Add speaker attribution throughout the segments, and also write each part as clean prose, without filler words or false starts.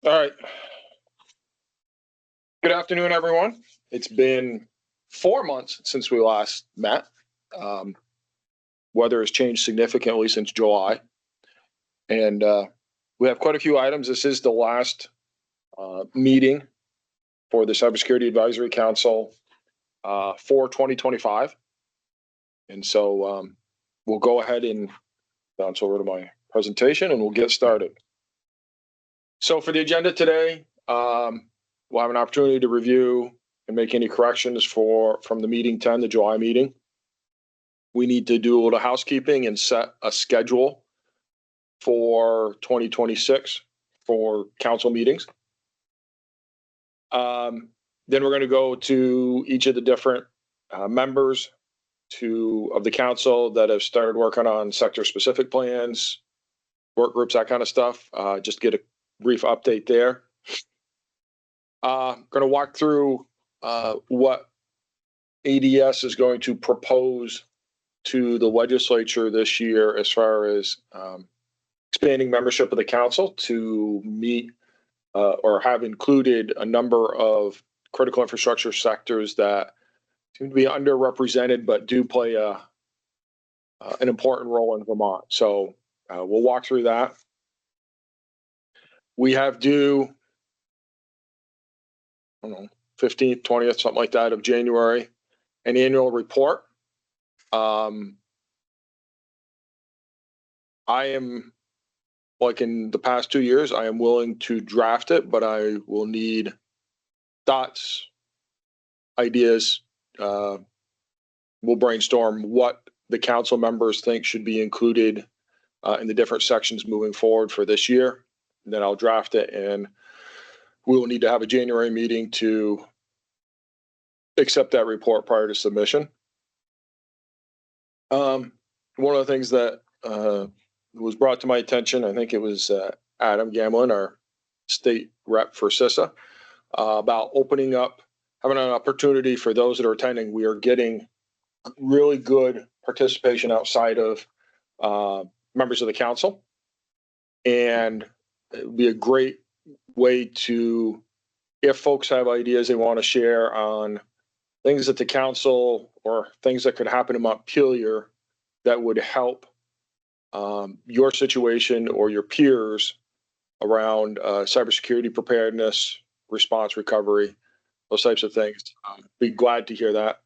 Speaker 1: All right. Good afternoon, everyone. It's been 4 months since we last met. Weather has changed significantly since July, and we have quite a few items. This is the last meeting for the Cybersecurity Advisory Council for 2025. And so we'll go ahead and bounce over to my presentation and we'll get started. So for the agenda today, we'll have an opportunity to review and make any corrections from the meeting 10, the July meeting. We need to do a little housekeeping and set a schedule for 2026 for council meetings. Then we're going to go to each of the different members of the council that have started working on sector-specific plans, work groups, that kind of stuff. Just get a brief update there. Going to walk through what ADS is going to propose to the legislature this year as far as expanding membership of the council to meet or have included a number of critical infrastructure sectors that seem to be underrepresented but do play an important role in Vermont. So we'll walk through that. We have due, I don't know, 15th, 20th, something like that of January, an annual report. I am, like in the past 2 years, I am willing to draft it, but I will need thoughts, ideas. We'll brainstorm what the council members think should be included in the different sections moving forward for this year. And then I'll draft it, and we will need to have a January meeting to accept that report prior to submission. One of the things that was brought to my attention, I think it was Adam Gamlin, our state rep for CISA, about opening up, having an opportunity for those that are attending. We are getting really good participation outside of members of the council, and it would be a great way to, if folks have ideas they want to share on things at the council or things that could happen in Montpelier that would help your situation or your peers around cybersecurity preparedness, response, recovery, those types of things. Be glad to hear that.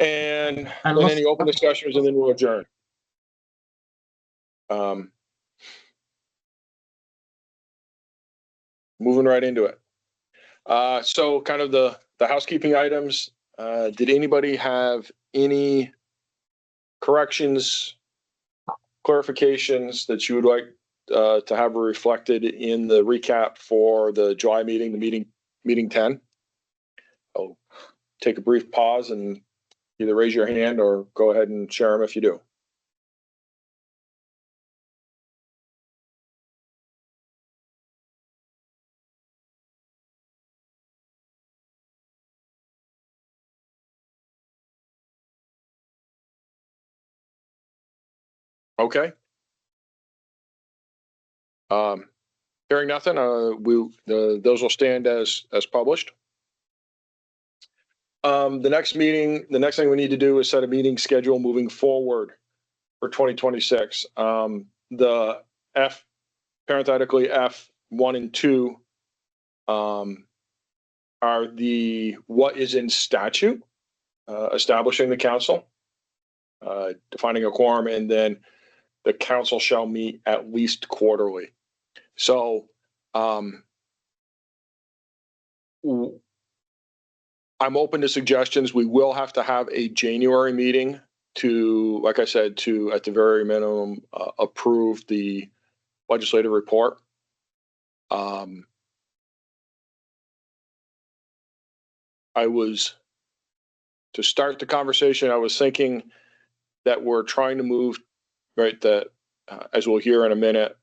Speaker 1: And then any open discussions, and then we'll adjourn. Moving right into it. So kind of the housekeeping items. Did anybody have any corrections, clarifications that you would like to have reflected in the recap for the July meeting, the meeting 10? I'll take a brief pause and either raise your hand or go ahead and share them if you do. Okay. Hearing nothing, those will stand as published. The next thing we need to do is set a meeting schedule moving forward for 2026. The parenthetically F1 and 2 are the what is in statute, establishing the council, defining a quorum, and then the council shall meet at least quarterly. So I'm open to suggestions. We will have to have a January meeting to, like I said, to at the very minimum approve the legislative report. To start the conversation, I was thinking that we're trying to move, right, that as we'll hear in a minute,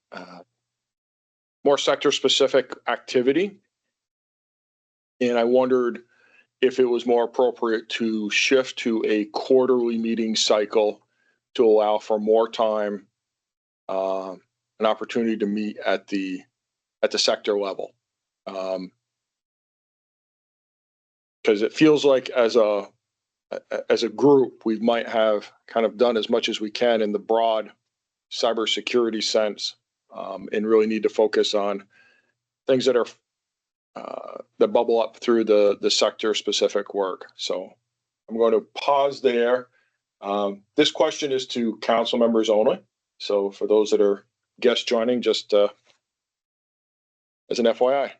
Speaker 1: more sector-specific activity. And I wondered if it was more appropriate to shift to a quarterly meeting cycle to allow for more time, an opportunity to meet at the sector level. Because it feels like as a group, we might have kind of done as much as we can in the broad cybersecurity sense, and really need to focus on things that are that bubble up through the sector specific work. So I'm going to pause there. This question is to council members only. So for those that are guests joining, just as an FYI.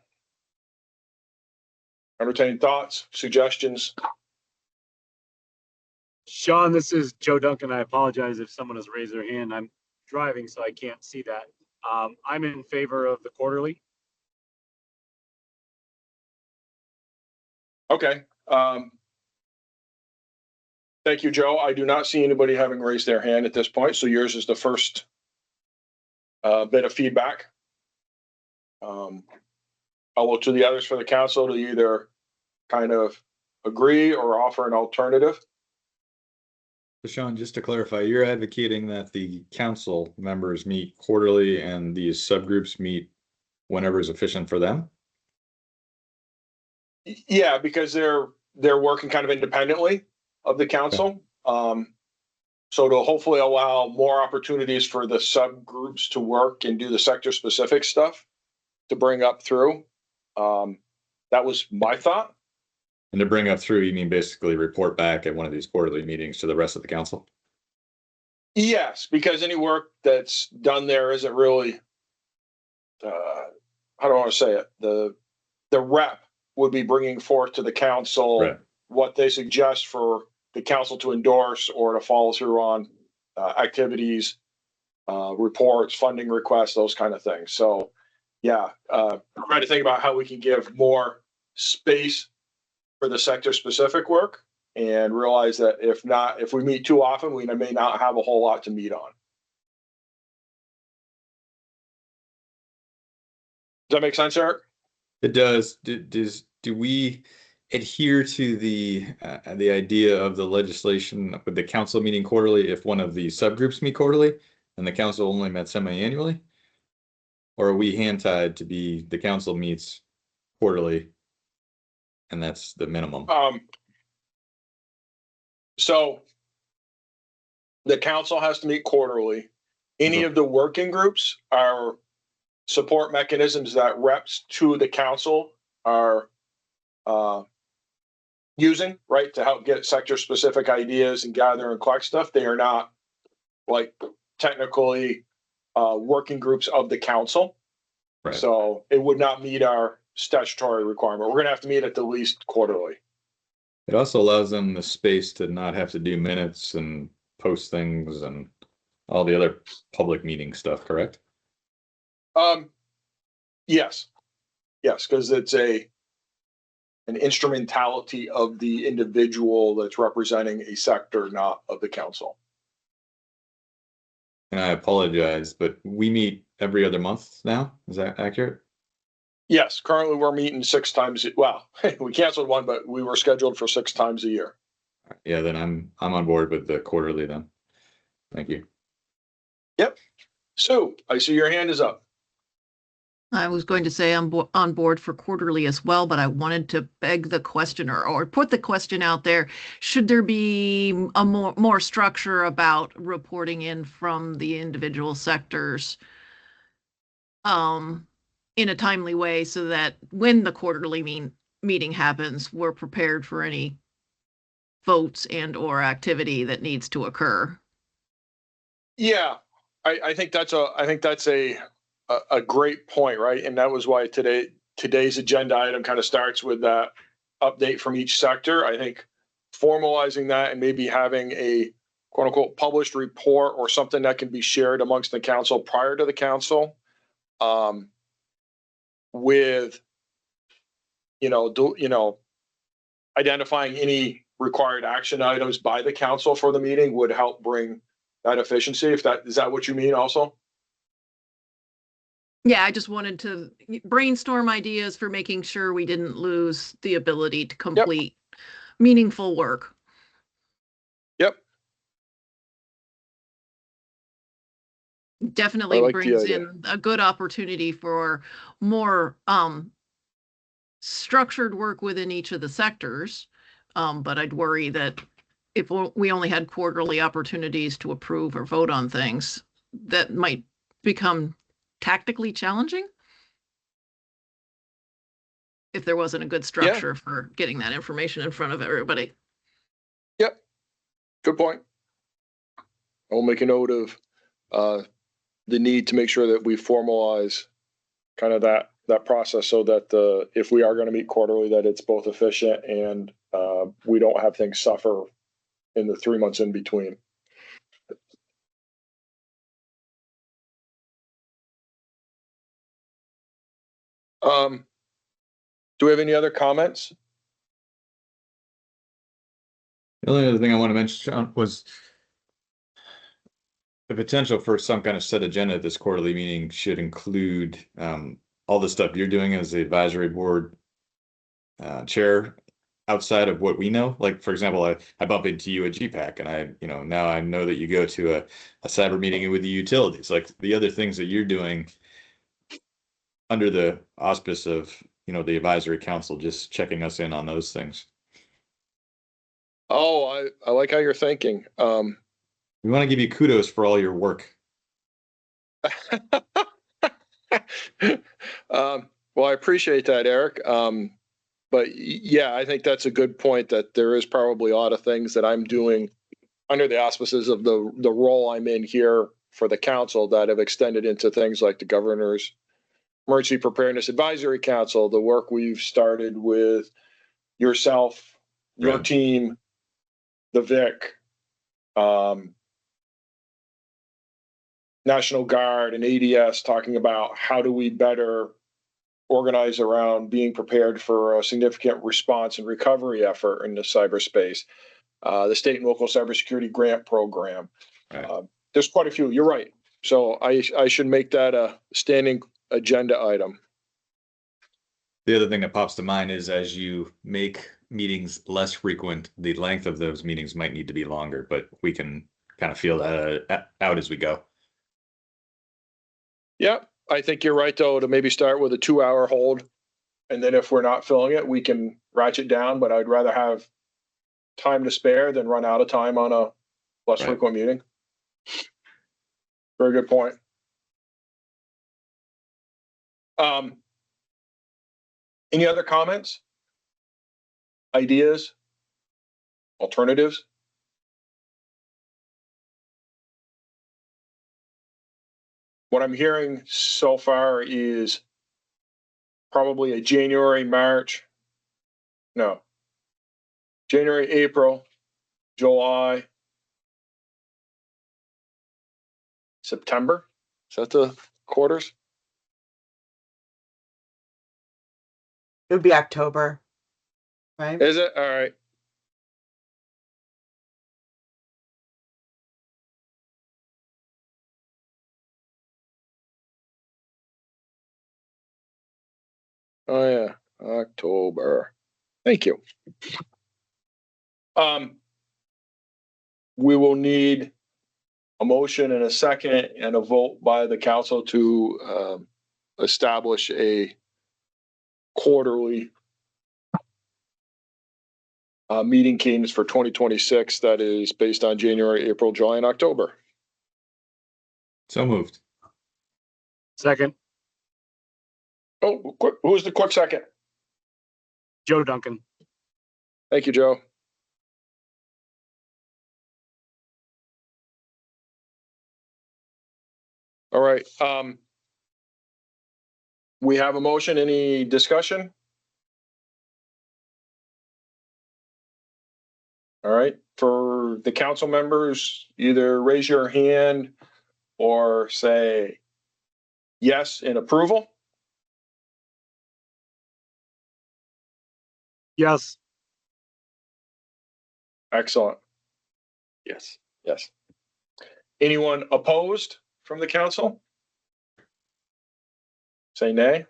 Speaker 1: Entertaining thoughts, suggestions?
Speaker 2: Sean, this is Joe Duncan. I apologize if someone has raised their hand. I'm driving, so I can't see that. I'm in favor of the quarterly.
Speaker 1: Okay. Thank you, Joe. I do not see anybody having raised their hand at this point, so yours is the first bit of feedback. I'll look to the others for the council to either kind of agree or offer an alternative.
Speaker 3: So Sean, just to clarify, you're advocating that the council members meet quarterly and these subgroups meet whenever is efficient for them?
Speaker 1: Yeah, because they're working kind of independently of the council. Okay. So to hopefully allow more opportunities for the subgroups to work and do the sector specific stuff to bring up through. That was my thought.
Speaker 3: And to bring up through, you mean basically report back at one of these quarterly meetings to the rest of the council?
Speaker 1: Yes, because any work that's done there isn't really, how do I want to say it? The rep would be bringing forth to the council right. What they suggest for the council to endorse or to follow through on activities, reports, funding requests, those kind of things. So yeah, trying to think about how we can give more space for the sector specific work and realize that if we meet too often, we may not have a whole lot to meet on. Does that make sense, Eric?
Speaker 3: It does. Do we adhere to the idea of the legislation with the council meeting quarterly if one of the subgroups meet quarterly and the council only met semi-annually? Or are we hand-tied to be the council meets quarterly and that's the minimum?
Speaker 1: So the council has to meet quarterly. Any of the working groups are support mechanisms that reps to the council are using, right, to help get sector specific ideas and gather and collect stuff. They are not like technically working groups of the council. Right. So it would not meet our statutory requirement. We're going to have to meet at the least quarterly.
Speaker 3: It also allows them the space to not have to do minutes and post things and all the other public meeting stuff, correct?
Speaker 1: Yes, because it's an instrumentality of the individual that's representing a sector, not of the council.
Speaker 3: And I apologize, but we meet every other month now. Is that accurate?
Speaker 1: Yes, currently we're meeting 6 times. Well, we canceled one, but we were scheduled for 6 times a year.
Speaker 3: Yeah, then I'm on board with the quarterly then. Thank you.
Speaker 1: Yep. Sue, I see your hand is up.
Speaker 4: I was going to say I'm on board for quarterly as well, but I wanted to beg the question or put the question out there. Should there be a more structure about reporting in from the individual sectors in a timely way so that when the quarterly meeting happens, we're prepared for any votes and or activity that needs to occur?
Speaker 1: Yeah, I think that's a great point, right? And that was why today's agenda item kind of starts with that update from each sector. I think formalizing that and maybe having a quote unquote published report or something that can be shared amongst the council prior to the council, with identifying any required action items by the council for the meeting would help bring that efficiency. Is that what you mean also?
Speaker 4: Yeah, I just wanted to brainstorm ideas for making sure we didn't lose the ability to complete meaningful work.
Speaker 1: Yep.
Speaker 4: definitely
Speaker 1: like the
Speaker 4: brings
Speaker 1: idea.
Speaker 4: in a good opportunity for more structured work within each of the sectors. But I'd worry that if we only had quarterly opportunities to approve or vote on things, that might become tactically challenging if there wasn't a good structure for getting that information in front of everybody.
Speaker 1: Yep. Good point. I'll make a note of the need to make sure that we formalize kind of that process so that if we are going to meet quarterly, that it's both efficient and we don't have things suffer in the 3 months in between. Do we have any other comments?
Speaker 3: The only other thing I want to mention, John, was the potential for some kind of set agenda at this quarterly meeting should include all the stuff you're doing as the advisory board chair outside of what we know. Like, for example, I bump into you at GPAC, and now I know that you go to a cyber meeting with the utilities, like the other things that you're doing under the auspice of, the advisory council, just checking us in on those things.
Speaker 1: Oh, I like how you're thinking.
Speaker 3: We want to give you kudos for all your work.
Speaker 1: Well, I appreciate that, Eric. But yeah, I think that's a good point, that there is probably a lot of things that I'm doing under the auspices of the role I'm in here for the council that have extended into things like the governor's Emergency Preparedness Advisory Council, the work we've started with yourself, your
Speaker 3: Right.
Speaker 1: team, the VIC, National Guard and ADS, talking about how do we better organize around being prepared for a significant response and recovery effort in the cyberspace. The state and local cybersecurity grant program.
Speaker 3: Right.
Speaker 1: There's quite a few. You're right. So I should make that a standing agenda item.
Speaker 3: The other thing that pops to mind is, as you make meetings less frequent, the length of those meetings might need to be longer, but we can kind of feel that out as we go.
Speaker 1: Yeah, I think you're right, though, to maybe start with a 2-hour hold. And then if we're not filling it, we can ratchet down. But I'd rather have time to spare than run out of time on a less frequent meeting. Very good point. Any other comments? Ideas? Alternatives? What I'm hearing so far is probably a January, April, July, September. Is that the quarters?
Speaker 5: It would be October, right?
Speaker 1: Is it? All right. Oh yeah, October. Thank you. We will need a motion and a second and a vote by the council to establish a quarterly meeting cadence for 2026 that is based on January, April, July, and October.
Speaker 3: So moved.
Speaker 2: Second,
Speaker 1: Oh, who's the quick second?
Speaker 2: Joe Duncan.
Speaker 1: Thank you, Joe. All right. We have a motion. Any discussion? All right. For the council members, either raise your hand or say yes in approval.
Speaker 2: Yes.
Speaker 1: Excellent. Yes. Yes. Anyone opposed from the council? Say nay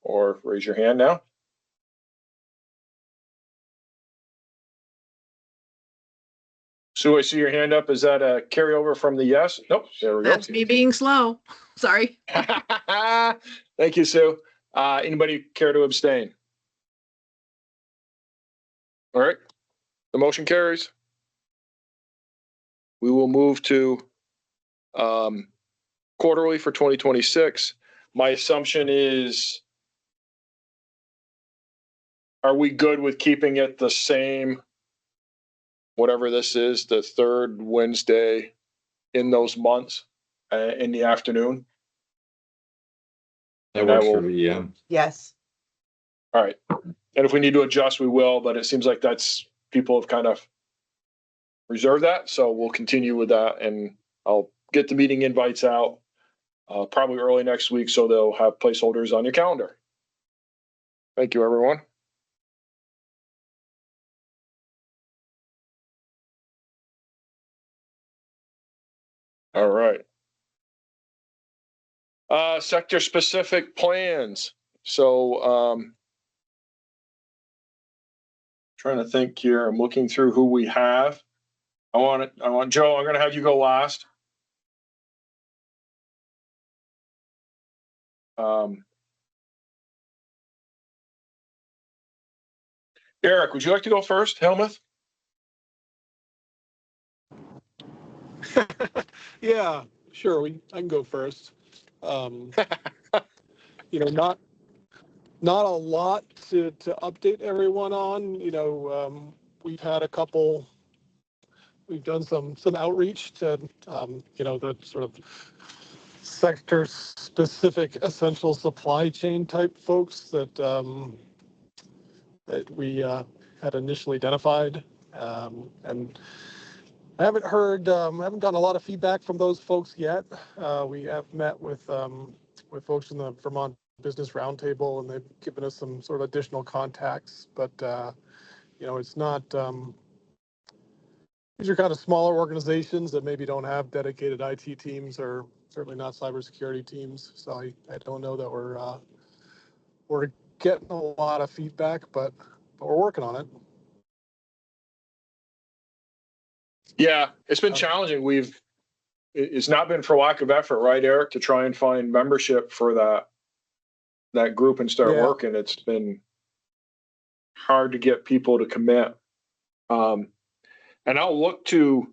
Speaker 1: or raise your hand now. Sue, I see your hand up. Is that a carryover from the yes? Nope. There we go.
Speaker 4: That's me being slow. Sorry.
Speaker 1: Thank you, Sue. Anybody care to abstain? All right. The motion carries. We will move to quarterly for 2026. My assumption is, are we good with keeping it the same, whatever this is, the third Wednesday in those months in the afternoon?
Speaker 3: That
Speaker 1: And I
Speaker 3: works for
Speaker 1: will-
Speaker 3: me, yeah.
Speaker 5: Yes.
Speaker 1: All right. And if we need to adjust, we will, but it seems like people have kind of reserved that. So we'll continue with that, and I'll get the meeting invites out probably early next week, so they'll have placeholders on your calendar. Thank you, everyone. All right. Sector specific plans. So trying to think here. I'm looking through who we have. I want Joe, I'm going to have you go last. Eric, would you like to go first? Helmuth?
Speaker 6: Yeah, sure. I can go first. Not a lot to update everyone on. We've had we've done some outreach to the sort of sector specific essential supply chain type folks that we had initially identified, and I haven't gotten a lot of feedback from those folks yet. We have met with folks in the Vermont Business Roundtable, and they've given us some sort of additional contacts. But it's not. These are kind of smaller organizations that maybe don't have dedicated IT teams, or certainly not cybersecurity teams. So I don't know that we're getting a lot of feedback, but we're working on it.
Speaker 1: Yeah, it's been challenging. It's not been for lack of effort, right, Eric, to try and find membership for that group and start working. It's been hard to get people to commit. And I'll look to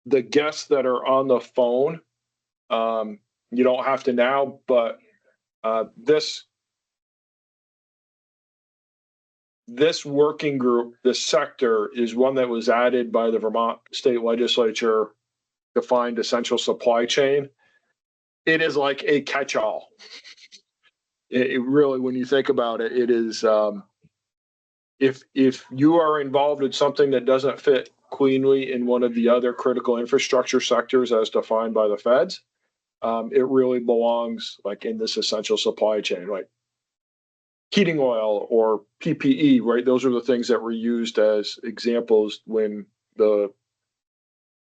Speaker 1: the guests that are on the phone. You don't have to now, but this working group, this sector, is one that was added by the Vermont State Legislature to find essential supply chain. It is like a catch-all. It really, when you think about it, it is. If you are involved in something that doesn't fit cleanly in one of the other critical infrastructure sectors as defined by the feds, it really belongs like in this essential supply chain, like heating oil or PPE, right? Those are the things that were used as examples when the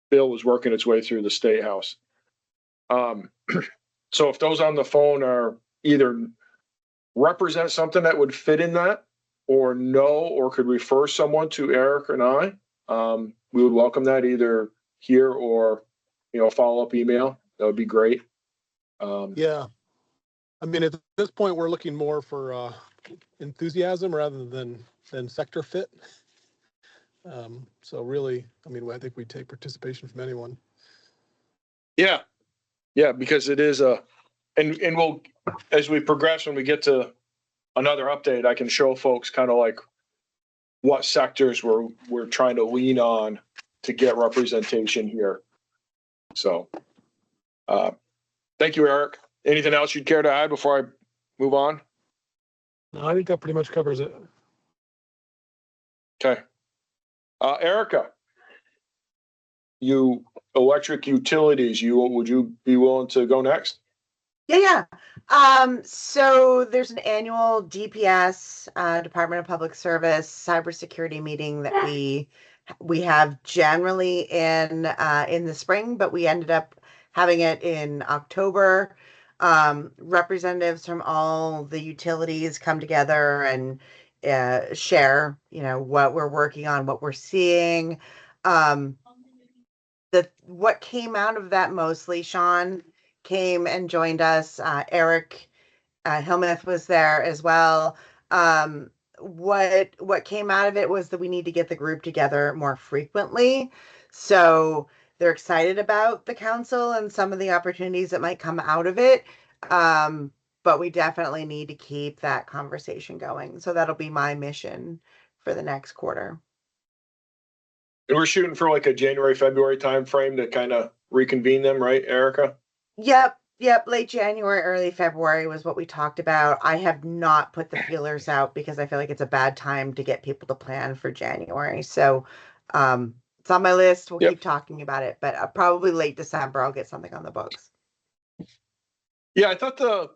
Speaker 1: bill was working its way through the State House. So if those on the phone are either represent something that would fit in that, or could refer someone to Eric and I, we would welcome that either here or, follow-up email. That would be great.
Speaker 6: Yeah. I mean, at this point, we're looking more for enthusiasm rather than sector fit. So really, I mean, I think we take participation from anyone.
Speaker 1: Yeah, because it is and we'll, as we progress, when we get to another update, I can show folks kind of like what sectors we're trying to lean on to get representation here. So, thank you, Eric. Anything else you'd care to add before I move on?
Speaker 6: No, I think that pretty much covers it.
Speaker 1: Okay. Erica, you electric utilities, would you be willing to go next?
Speaker 5: Yeah. So there's an annual DPS, Department of Public Service cybersecurity meeting that we have generally in the spring, but we ended up having it in October. Representatives from all the utilities come together and share, what we're working on, what we're seeing. What came out of that mostly, Sean came and joined us. Eric Hillmouth was there as well. What came out of it was that we need to get the group together more frequently. So they're excited about the council and some of the opportunities that might come out of it. But we definitely need to keep that conversation going. So that'll be my mission for the next quarter.
Speaker 1: And we're shooting for like a January, February timeframe to kind of reconvene them, right, Erica?
Speaker 5: Yep. Late January, early February was what we talked about. I have not put the feelers out because I feel like it's a bad time to get people to plan for January. So it's on my list. We'll keep talking about it, but probably late December, I'll get something on the books.
Speaker 1: Yeah, I thought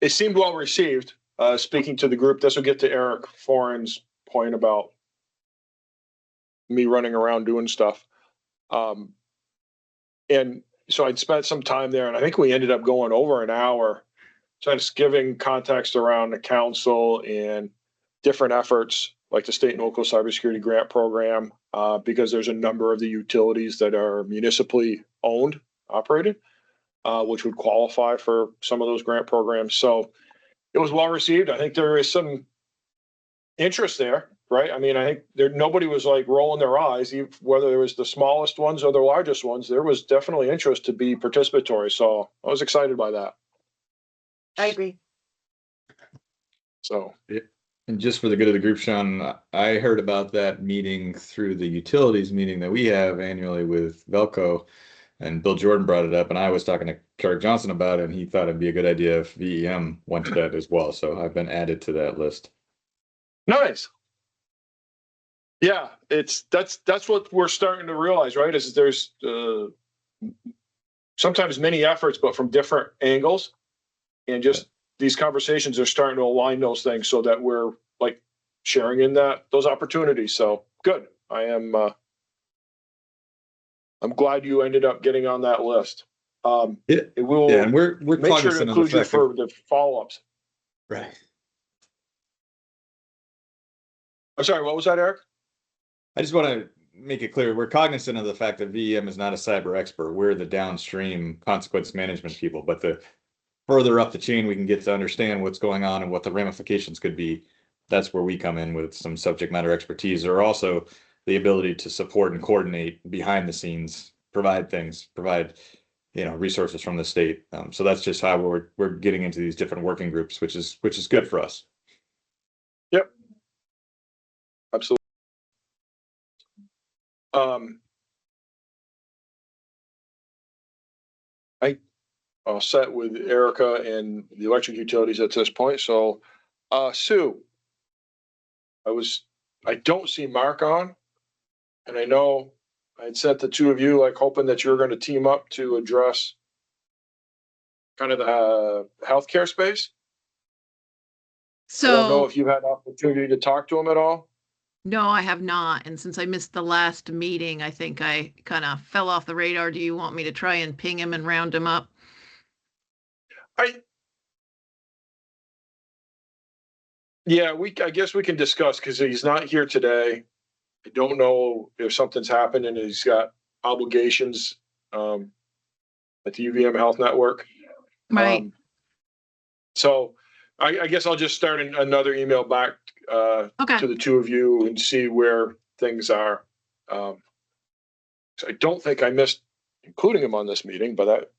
Speaker 1: it seemed well received. Speaking to the group, this will get to Eric Foran's point about me running around doing stuff. And so I'd spent some time there, and I think we ended up going over an hour, just giving context around the council and different efforts like the state and local cybersecurity grant program, because there's a number of the utilities that are municipally owned, operated, which would qualify for some of those grant programs. So it was well received. I think there is some interest there, right? I mean, I think nobody was like rolling their eyes, whether it was the smallest ones or the largest ones. There was definitely interest to be participatory. So I was excited by that.
Speaker 5: I agree.
Speaker 1: So,
Speaker 3: and just for the good of the group, Sean, I heard about that meeting through the utilities meeting that we have annually with Velco, and Bill Jordan brought it up, and I was talking to Kirk Johnson about it, and he thought it'd be a good idea if VEM went to that as well. So I've been added to that list.
Speaker 1: nice. Yeah, that's what we're starting to realize, right? Is there's sometimes many efforts, but from different angles, and just these conversations are starting to align those things so that we're like sharing in those opportunities. So good. I'm glad you ended up getting on that list. It will.
Speaker 3: Yeah, and we're
Speaker 1: make sure to include you for the follow-ups.
Speaker 3: Right.
Speaker 1: I'm sorry, what was that, Eric?
Speaker 3: I just want to make it clear, we're cognizant of the fact that VEM is not a cyber expert. We're the downstream consequence management people, but the further up the chain we can get to understand what's going on and what the ramifications could be, that's where we come in with some subject matter expertise, or also the ability to support and coordinate behind the scenes, provide resources from the state. So that's just how we're getting into these different working groups, which is good for us.
Speaker 1: Yep. Absolutely. I'll set with Erica and the electric utilities at this point. So, Sue, I don't see Mark on, and I know I had sent the two of you like hoping that you were going to team up to address kind of the healthcare space. I don't know
Speaker 4: So,
Speaker 1: if you had opportunity to talk to him at all.
Speaker 4: no, I have not. And since I missed the last meeting, I think I kind of fell off the radar. Do you want me to try and ping him and round him up?
Speaker 1: Yeah, I guess we can discuss because he's not here today. I don't know if something's happened and he's got obligations at the UVM Health Network.
Speaker 4: Right.
Speaker 1: So I guess I'll just start another email back
Speaker 4: Okay.
Speaker 1: to the two of you and see where things are. So I don't think I missed including him on this meeting, but that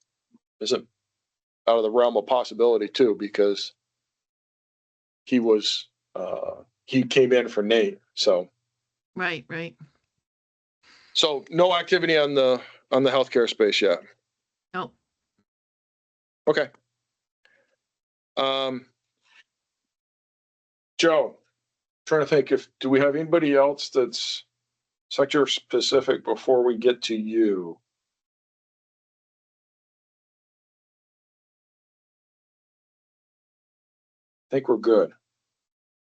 Speaker 1: isn't out of the realm of possibility too, because he came in for Nate. So
Speaker 4: Right.
Speaker 1: so no activity on the healthcare space yet.
Speaker 4: No.
Speaker 1: Okay. Joe, trying to think do we have anybody else that's sector specific before we get to you? I think we're good.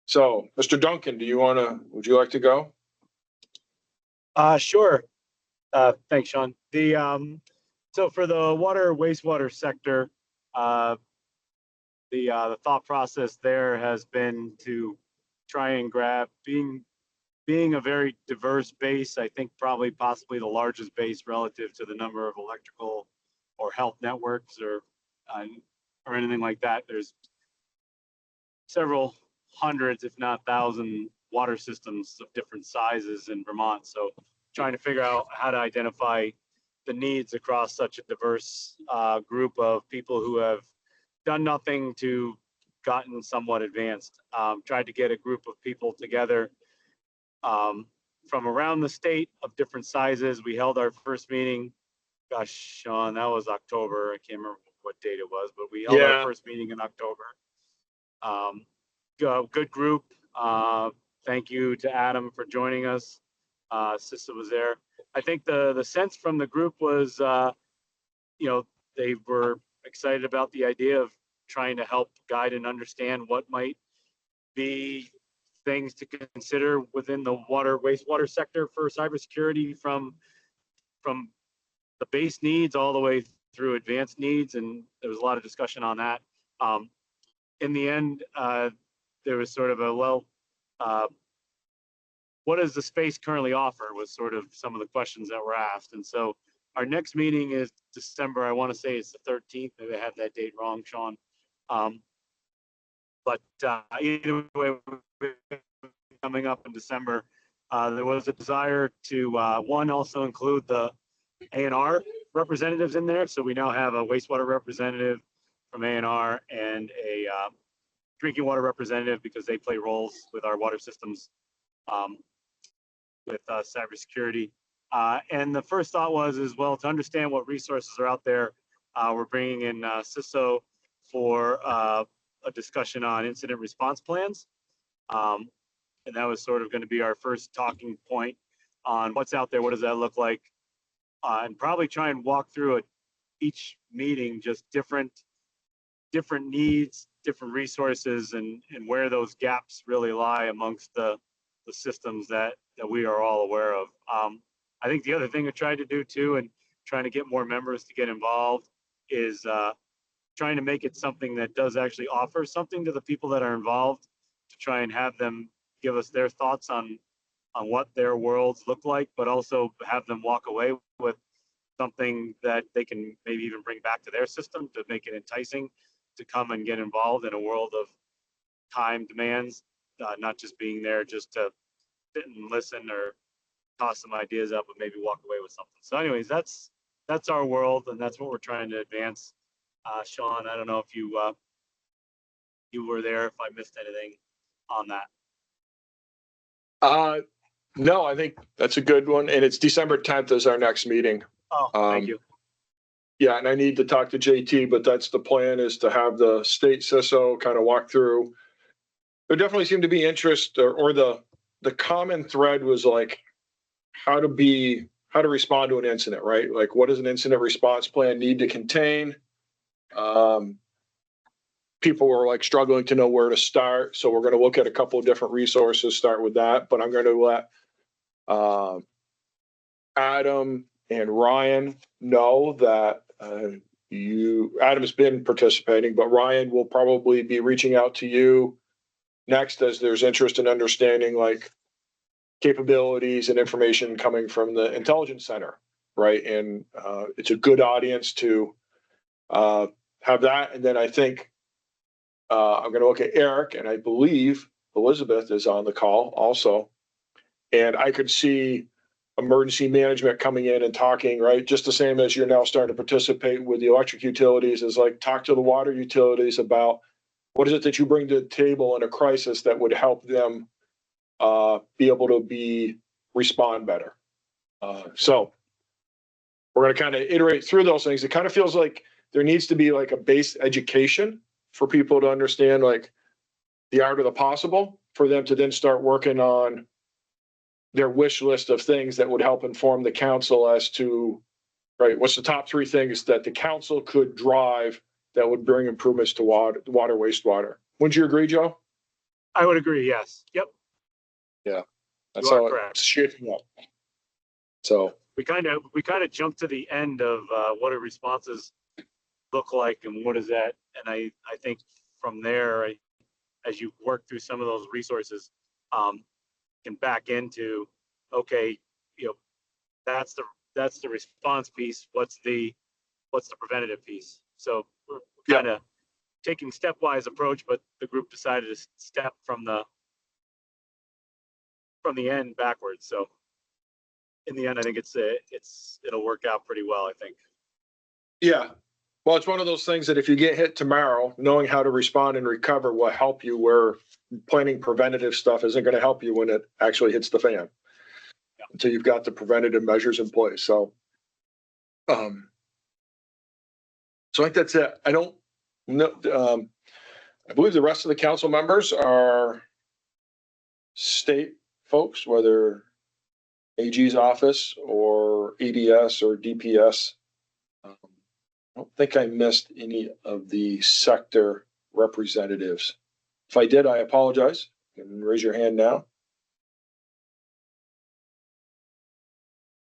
Speaker 1: So, Mr. Duncan, would you like to go?
Speaker 2: Sure. Thanks, Sean. So for the water wastewater sector, the thought process there has been to try and being a very diverse base, I think probably possibly the largest base relative to the number of electrical or health networks or anything like that. There's several hundreds, if not thousand, water systems of different sizes in Vermont. So trying to figure out how to identify the needs across such a diverse group of people who have done nothing to gotten somewhat advanced. Tried to get a group of people together from around the state of different sizes. We held our first meeting. Gosh, Sean, that was October. I can't remember what date it was, but we held our first meeting in October. Good group. Thank you to Adam for joining us. Sissa was there. I think the sense from the group was, they were excited about the idea of trying to help guide and understand what might be things to consider within the wastewater sector for cybersecurity, from the base needs all the way through advanced needs, and there was a lot of discussion on that. In the end, there was sort of what does the space currently offer was sort of some of the questions that were asked. And so our next meeting is December. I want to say it's the 13th. Maybe I have that date wrong, Sean. But either way, coming up in December, there was a desire to one, also include the A&R representatives in there. So we now have a wastewater representative from A&R and a drinking water representative, because they play roles with our water systems with cybersecurity. And the first thought was, as well, to understand what resources are out there. We're bringing in CISO for a discussion on incident response plans. And that was sort of going to be our first talking point on what's out there, what does that look like, and probably try and walk through each meeting just different needs, different resources, and where those gaps really lie amongst the systems that we are all aware of. I think the other thing I tried to do too, and trying to get more members to get involved, is trying to make it something that does actually offer something to the people that are involved, to try and have them give us their thoughts on what their worlds look like, but also have them walk away with something that they can maybe even bring back to their system to make it enticing to come and get involved in a world of time demands, not just being there just to sit and listen or toss some ideas up, but maybe walk away with something. So anyways, that's our world, and that's what we're trying to advance. Sean, I don't know if you were there, if I missed anything on that.
Speaker 1: No, I think that's a good one. And it's December 10th is our next meeting.
Speaker 2: Oh, thank you.
Speaker 1: Yeah, and I need to talk to JT, but that's the plan, is to have the state CISO kind of walk through. There definitely seemed to be interest, or the common thread was like how to respond to an incident, right? Like, what does an incident response plan need to contain? People were like struggling to know where to start. So we're going to look at a couple of different resources, start with that, but I'm going to let Adam and Ryan know that Adam's been participating, but Ryan will probably be reaching out to you next, as there's interest in understanding like capabilities and information coming from the intelligence center, right? And it's a good audience to have that. And then I think I'm going to look at Eric, and I believe Elizabeth is on the call also. And I could see emergency management coming in and talking, right? Just the same as you're now starting to participate with the electric utilities, is like talk to the water utilities about what is it that you bring to the table in a crisis that would help them be able to respond better. So we're going to kind of iterate through those things. It kind of feels like there needs to be like a base education for people to understand like the art of the possible, for them to then start working on their wish list of things that would help inform the council as to, right, what's the top 3 things that the council could drive that would bring improvements to water, wastewater. Wouldn't you agree, Joe?
Speaker 2: I would agree, yes. Yep.
Speaker 1: Yeah, that's how it's shaping up. So
Speaker 2: we kind of jumped to the end of what do responses look like, and what is that? And I think from there, as you work through some of those resources, can back into, okay, you know, that's the response piece. What's the preventative piece? So we're kind of taking stepwise approach, but the group decided to step from the end backwards. So in the end, I think it'll work out pretty well, I think.
Speaker 1: Yeah. Well, it's one of those things that if you get hit tomorrow, knowing how to respond and recover will help you, where planning preventative stuff isn't going to help you when it actually hits the fan. Yeah. Until you've got the preventative measures in place. So, so I think that's it. I don't know. I believe the rest of the council members are state folks, whether AG's office or ADS or DPS. I don't think I missed any of the sector representatives. If I did, I apologize. You can raise your hand now.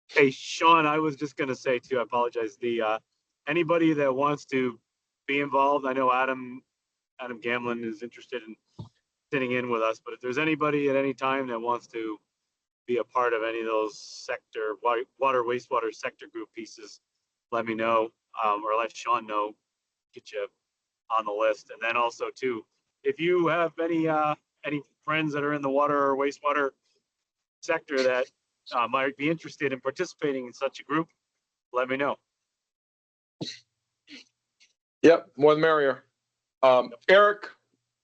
Speaker 2: Hey, Sean, I was just going to say too, I apologize. Anybody that wants to be involved, I know Adam Gamlin is interested in sitting in with us, but if there's anybody at any time that wants to be a part of any of those sector water wastewater sector group pieces, let me know, or let Sean know, get you on the list. And then also too, if you have any friends that are in the water or wastewater sector that might be interested in participating in such a group, let me know.
Speaker 1: Yep, more the merrier. Eric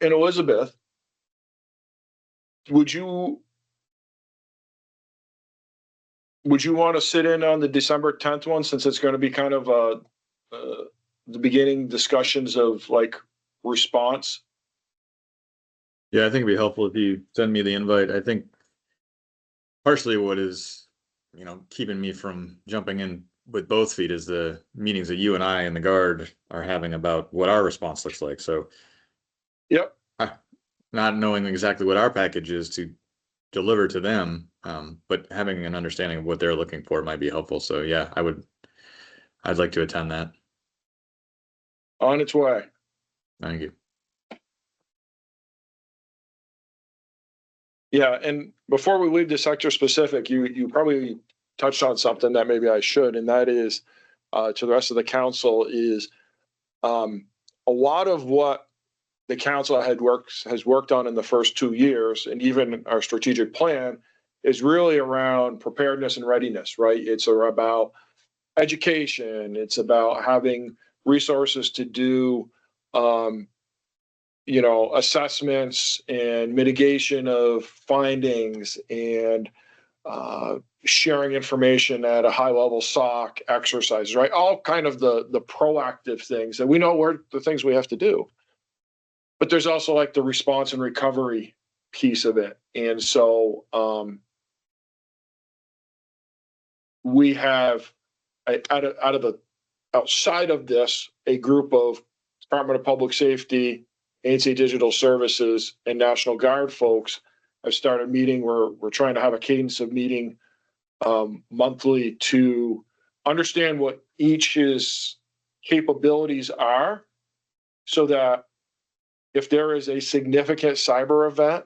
Speaker 1: and Elizabeth, would you want to sit in on the December 10th one, since it's going to be kind of the beginning discussions of like response?
Speaker 3: Yeah, I think it'd be helpful if you send me the invite. I think partially what is, keeping me from jumping in with both feet is the meetings that you and I and the guard are having about what our response looks like. So,
Speaker 1: yep,
Speaker 3: not knowing exactly what our package is to deliver to them, but having an understanding of what they're looking for might be helpful. So yeah, I'd like to attend that.
Speaker 1: On its way.
Speaker 3: Thank you.
Speaker 1: Yeah, and before we leave the sector specific, you probably touched on something that maybe I should, and that is to the rest of the council is a lot of what the council has worked on in the first 2 years, and even our strategic plan, is really around preparedness and readiness, right? It's about education. It's about having resources to do, assessments and mitigation of findings, and sharing information at a high level SOC exercise, right? All kind of the proactive things that we know are the things we have to do. But there's also like the response and recovery piece of it. And so we have outside of this, a group of Department of Public Safety, ANC Digital Services, and National Guard folks have started meeting. We're trying to have a cadence of meeting monthly to understand what each's capabilities are, so that if there is a significant cyber event,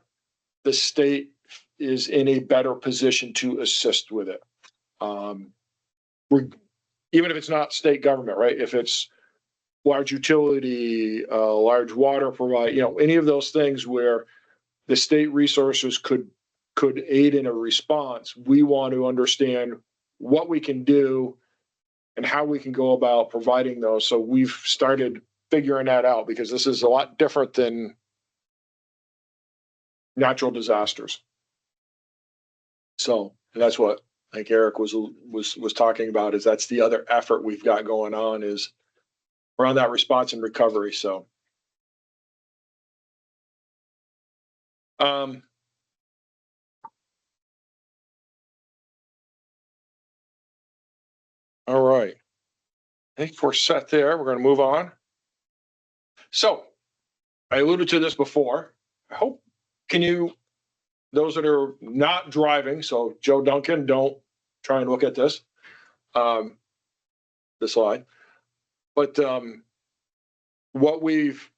Speaker 1: the state is in a better position to assist with it. Even if it's not state government, right? If it's large utility, large water provider, any of those things where the state resources could aid in a response, we want to understand what we can do and how we can go about providing those. So we've started figuring that out, because this is a lot different than natural disasters. So that's what I think Eric was talking about, is that's the other effort we've got going on, is around that response and recovery. So all right, I think we're set there. We're going to move on. So I alluded to this before. I hope, those that are not driving, so Joe Duncan, don't try and look at this, the slide. But what we've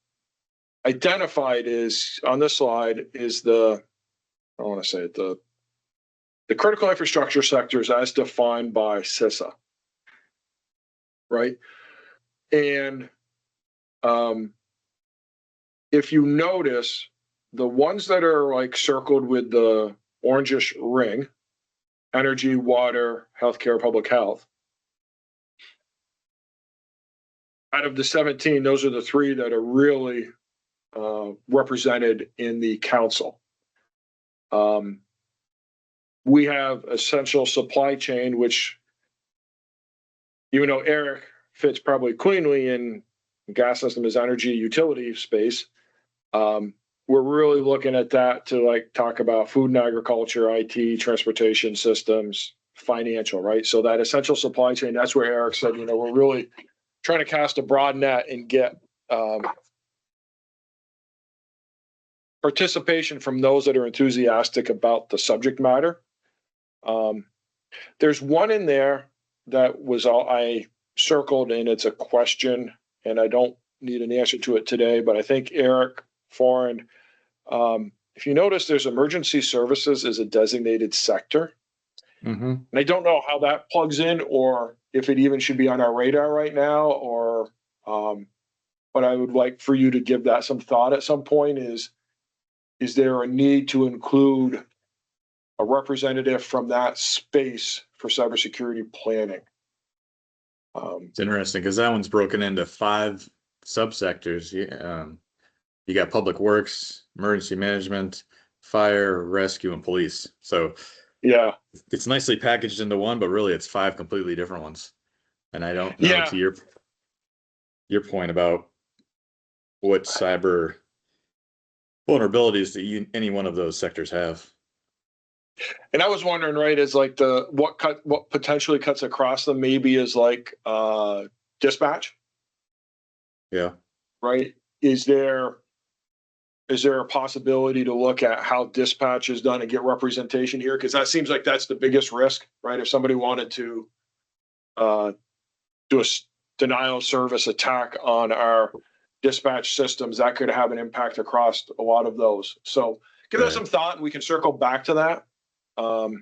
Speaker 1: identified is on this slide is I don't want to say it, the the critical infrastructure sectors as defined by CISA, right? And if you notice, the ones that are like circled with the orangish ring, energy, water, healthcare, public health, out of the 17, those are the 3 that are really represented in the council. We have essential supply chain, which, even though Eric fits probably cleanly in gas system as energy utility space, we're really looking at that to like talk about food and agriculture, IT, transportation systems, financial, right? So that essential supply chain, that's where Eric said, you know, we're really trying to cast a broad net and get participation from those that are enthusiastic about the subject matter. There's one in there that was all I circled, and it's a question, and I don't need an answer to it today, but I think Eric Foreign, if you notice, there's emergency services as a designated sector.
Speaker 3: Mm-hmm.
Speaker 1: And I don't know how that plugs in, or if it even should be on our radar right now, or but I would like for you to give that some thought at some point. Is there a need to include a representative from that space for cybersecurity planning?
Speaker 3: It's interesting because that one's broken into 5 subsectors. You got public works, emergency management, fire, rescue, and police. So
Speaker 1: Yeah,
Speaker 3: it's nicely packaged into one, but really it's 5 completely different ones. And I don't know,
Speaker 1: Yeah.
Speaker 3: to your point about what cyber vulnerabilities do any one of those sectors have.
Speaker 1: and I was wondering, right, is like what potentially cuts across them maybe is like dispatch,
Speaker 3: Yeah.
Speaker 1: right? Is there a possibility to look at how dispatch is done and get representation here? Because that seems like that's the biggest risk, right? If somebody wanted to do a denial of service attack on our dispatch systems, that could have an impact across a lot of those. So give that some thought, and we can circle back to that. But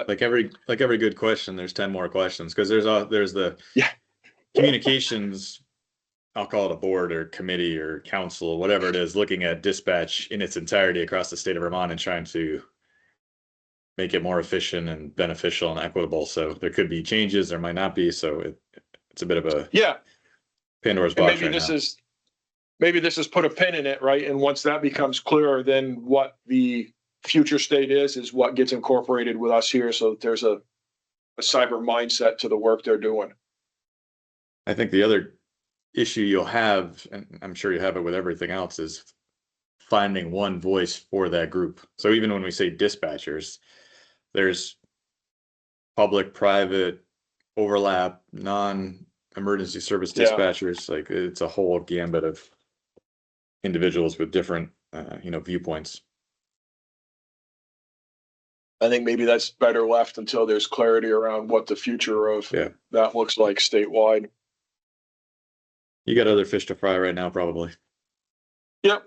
Speaker 3: like every good question, there's 10 more questions, because there's the communications, I'll call it a board or committee or council or whatever it is, looking at dispatch in its entirety across the state of Vermont and trying to make it more efficient and beneficial and equitable. So there could be changes, there might not be. So it's a bit of a Pandora's box right now.
Speaker 1: Maybe this is put a pin in it, right? And once that becomes clearer, then what the future state is what gets incorporated with us here. So that there's a cyber mindset to the work they're doing.
Speaker 3: I think the other issue you'll have, and I'm sure you have it with everything else, is finding one voice for that group. So even when we say dispatchers, there's public, private, overlap, non-emergency service dispatchers. Like, it's a whole gambit of individuals with different viewpoints.
Speaker 1: I think maybe that's better left until there's clarity around what the future of that looks like statewide.
Speaker 3: You got other fish to fry right now, probably.
Speaker 1: Yep.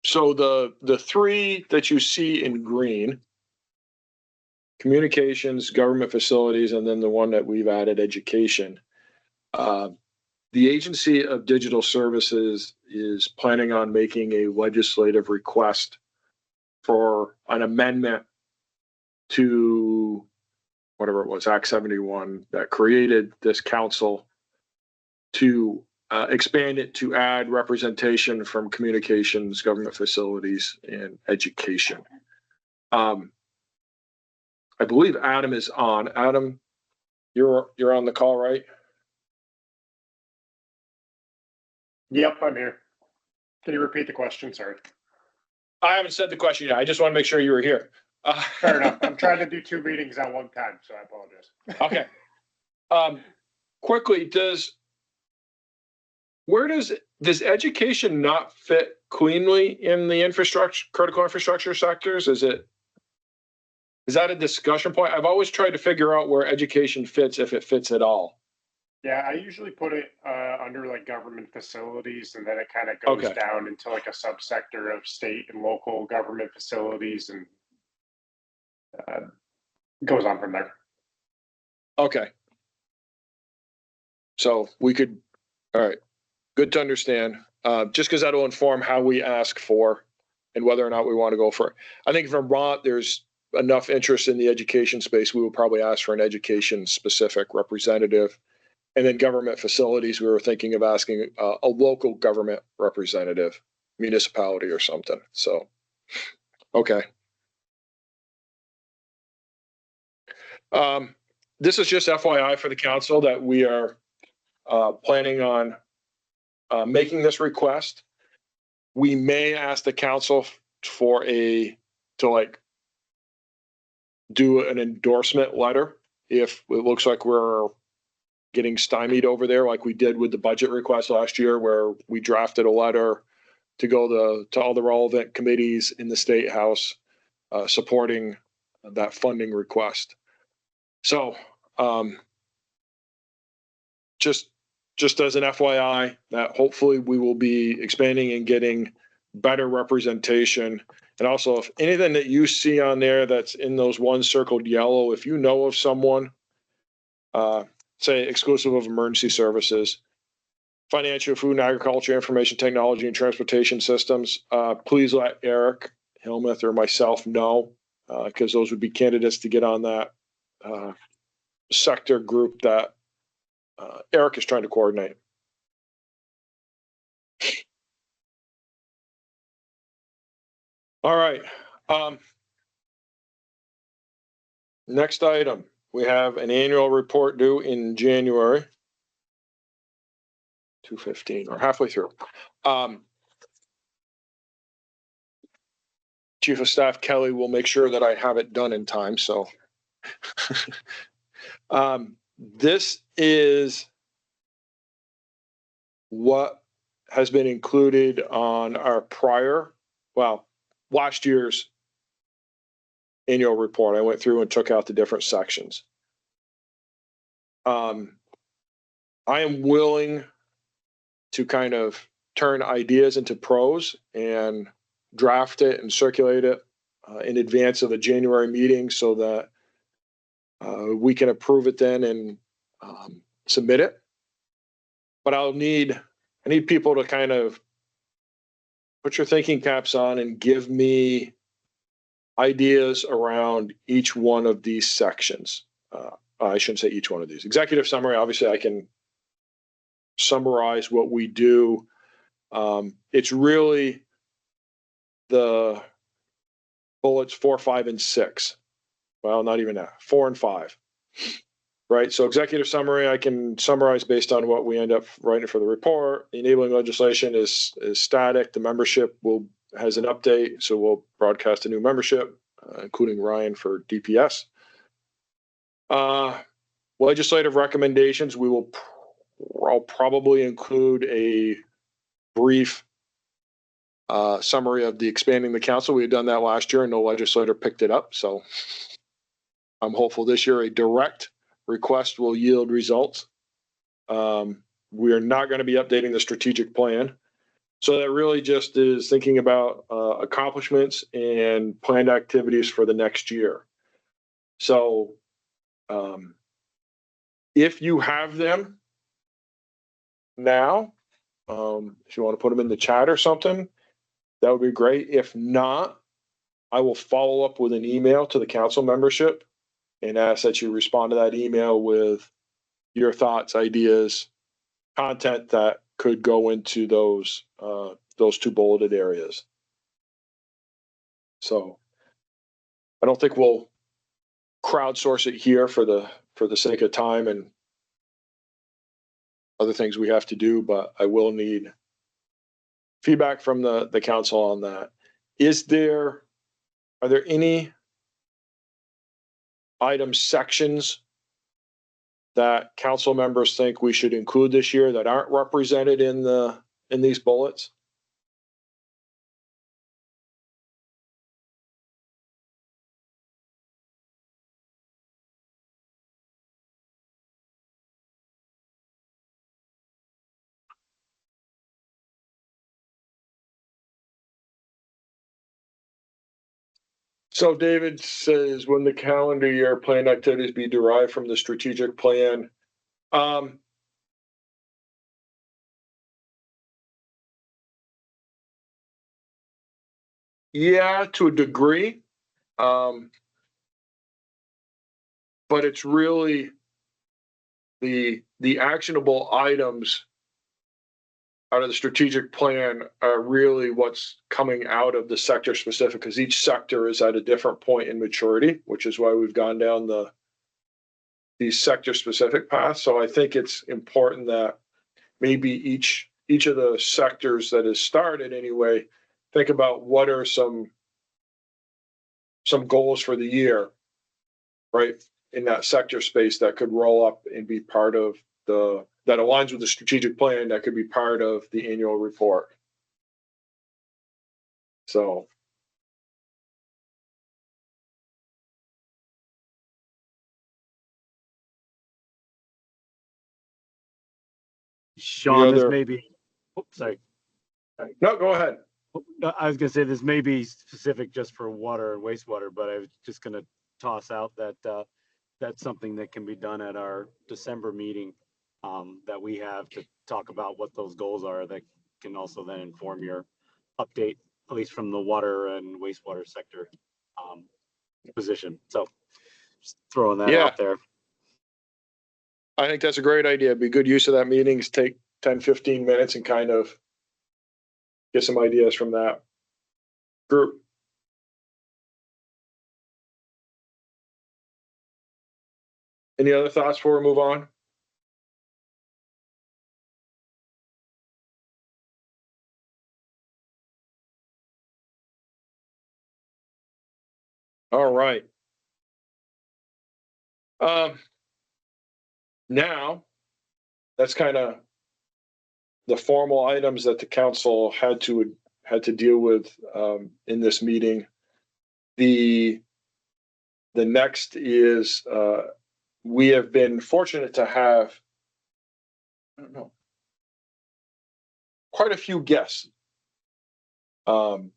Speaker 1: So the 3 that you see in green, communications, government facilities, and then the one that we've added, education. The Agency of Digital Services is planning on making a legislative request for an amendment to whatever it was, Act 71, that created this council, to expand it to add representation from communications, government facilities, and education. I believe Adam is on. Adam, you're on the call, right?
Speaker 7: Yep, I'm here. Can you repeat the question? Sorry.
Speaker 1: I haven't said the question yet. I just want to make sure you were here.
Speaker 7: Fair enough. I'm trying to do 2 meetings at one time, so I apologize.
Speaker 1: Okay. Quickly, does education not fit cleanly in the critical infrastructure sectors? Is that a discussion point? I've always tried to figure out where education fits, if it fits at all.
Speaker 7: Yeah, I usually put it under like government facilities, and then it kind of goes
Speaker 1: Okay.
Speaker 7: down into like a subsector of state and local government facilities, and goes on from there.
Speaker 1: Okay. So we could, all right, good to understand. Just because that'll inform how we ask for and whether or not we want to go for it. I think Vermont, there's enough interest in the education space. We will probably ask for an education specific representative. And then government facilities, we were thinking of asking a local government representative, municipality or something. So, okay. This is just FYI for the council that we are planning on making this request. We may ask the council for to like do an endorsement letter if it looks like we're getting stymied over there, like we did with the budget request last year, where we drafted a letter to go to all the relevant committees in the state house supporting that funding request. So just as an FYI, that hopefully we will be expanding and getting better representation. And also, if anything that you see on there that's in those ones circled yellow, if you know of someone, say exclusive of emergency services, financial, food and agriculture, information technology, and transportation systems, please let Eric Hillmuth or myself know, because those would be candidates to get on that sector group that Eric is trying to coordinate. All right. Next item, we have an annual report due in January. 2:15 or halfway through. Chief of Staff Kelly will make sure that I have it done in time. So this is what has been included on our last year's annual report. I went through and took out the different sections. I am willing to kind of turn ideas into prose and draft it and circulate it in advance of the January meeting so that we can approve it then and submit it. But I need people to kind of put your thinking caps on and give me ideas around each one of these sections. I shouldn't say each one of these. Executive summary, obviously I can summarize what we do. It's really the bullets 4, 5, and 6. Well, not even that, 4 and 5. Right. So executive summary, I can summarize based on what we end up writing for the report. The enabling legislation is static. The membership has an update. So we'll broadcast a new membership, including Ryan for DPS. Legislative recommendations, I'll probably include a brief summary of the expanding the council. We had done that last year and no legislator picked it up. So I'm hopeful this year a direct request will yield results. We are not going to be updating the strategic plan. So that really just is thinking about accomplishments and planned activities for the next year. So if you have them now, if you want to put them in the chat or something, that would be great. If not, I will follow up with an email to the council membership and ask that you respond to that email with your thoughts, ideas, content that could go into those 2 bulleted areas. So I don't think we'll crowdsource it here for the sake of time and other things we have to do, but I will need feedback from the council on that. Are there any sections that council members think we should include this year that aren't represented in these bullets? So David says, when the calendar year planned activities be derived from the strategic plan? Yeah, to a degree. But it's really the actionable items out of the strategic plan are really what's coming out of the sector specific, because each sector is at a different point in maturity, which is why we've gone down these sector specific paths. So I think it's important that maybe each of the sectors that has started anyway, think about what are some goals for the year, right, in that sector space that could roll up and be part of that aligns with the strategic plan, that could be part of the annual report. So
Speaker 2: Sean, this
Speaker 1: other-
Speaker 2: may be, sorry.
Speaker 1: no, go ahead.
Speaker 2: No, I was gonna say this may be specific just for water and wastewater, but I was just gonna toss out that that's something that can be done at our December meeting, that we have to talk about what those goals are, that can also then inform your update, at least from the water and wastewater sector position. So just throwing that out there.
Speaker 1: I think that's a great idea. It'd be good use of that meeting is take 10, 15 minutes and kind of get some ideas from that group. Any other thoughts before we move on? All right. Now, that's kind of the formal items that the council had to deal with in this meeting. The next is we have been fortunate to have, I don't know, quite a few guests that